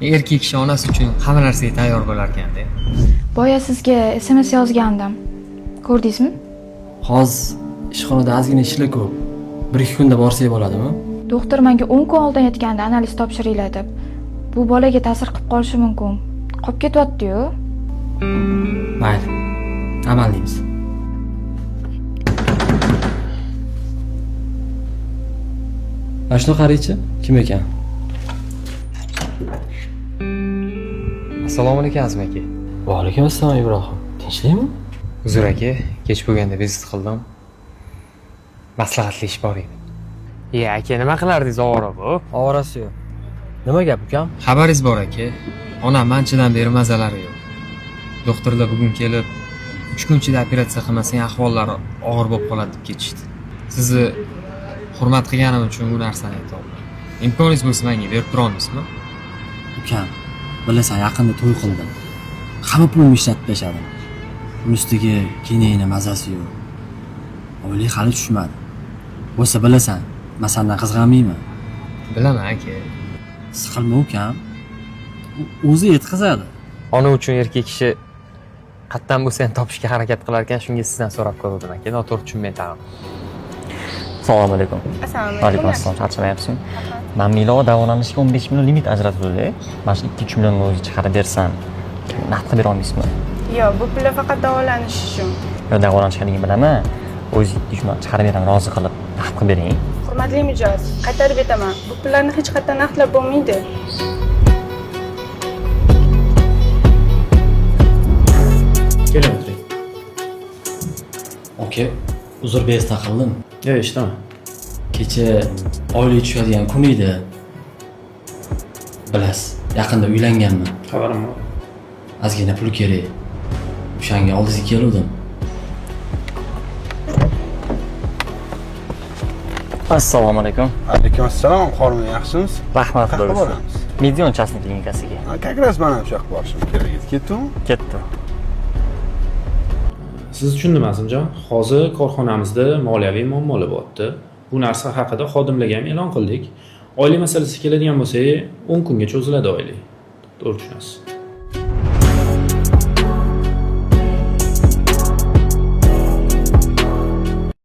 Erkak kishi onasi uchun hamma narsaga tayyor bo'lar ekanda. Boya sizga SMS yozgandim. Ko'rdingizmi? Hozir ishxonada ozgina ishlar ko'p. 1-2 kunda borsak bo'ladimi? Doktor menga 10 kun oldin aytgandi analiz topshiringlar deb. Bu bolaga ta'sir qilib qolishi mumkin. Qolib ketyapti-yu. Mayli. Amallaymiz. Mana shuni qaraychi, kim ekan? Assalomu alaykum Azim aka. Va alaykum assalom Ibrohim. Tinchlikmi? Uzr aka, kech bo'lganda vizit qildim. Maslahatli ish bor edi. Aka, nima qilardingiz ovora bu? Ovorasi yo'q. Nima gap ukam? Xabaringiz bor aka. Onam anchadan beri mazalari yo'q. Doktorlar bugun kelib, 3 kun ichida operatsiya qilmasang ahvollari og'ir bo'lib qoladi deb ketishdi. Sizni hurmat qilganim uchun bu narsani aytoldim. Imkoningiz bo'lsa menga berib turolmaysizmi? Ukam, bilasan yaqinda to'y qildim. Hamma pulimni ishlatib tashladim. Uning ustiga kenayni mazasi yo'q. Oylay hali tushmadi. Bo'lsa bilasan, men sendan qizg'anmayman. Bilaman aka. Siqilma ukam. O'zi yetkazadi. Ona uchun erkak kishi qattan bo'lsa ham topishga harakat qilar ekan, shunga sizdan so'rab ko'rdim aka. Noto'g'ri tushunmay tag'in. Assalomu alaykum. Assalomu Va alaykum assalom. Charchamayapsizmi? Men Miloga davolanishga 15 million limit ajratildi. Mana shu 2-3 millionga o'zi chiqarib bersam, naqd qilib bera olmaysizmi? Yo'q, bu pullar faqat davolanish uchun. Yo, davolanishligini bilaman. O'zingiz dushman chiqarib beraman, rozi qilib, naqd qilib bering. Hurmatli mijoz, qaytarib aytaman. Bu pullarni hech qayerdan naqdlab bo'lmaydi. Keling o'tiring. Oka, uzr bezda qildim. Yo'q, ishtama. Kecha oylik tushadigan kun edi. Bilasiz, yaqinda uylanganman. Xabarim bor. Ozgina pul kerak. O'shanga oldingizga keldim. Assalomu alaykum. Alaykum assalom, qorim yaxshimisiz? Rahmat Qayerga bo'lsin. boramiz? Medion частный klinikasiga. Как раз mana shu yoqqa borishim kerak edi. Ketdingmi? Ketdi. Siz tushundim Azimjon. Hozir korxonamizda moliyaviy muammolar bo'lyapti. Bu narsa haqida xodimlarga ham e'lon qildik. Oylik masalasi keladigan bo'lsa, 10 kunga cho'ziladi oylik. To'g'ri tushunasiz.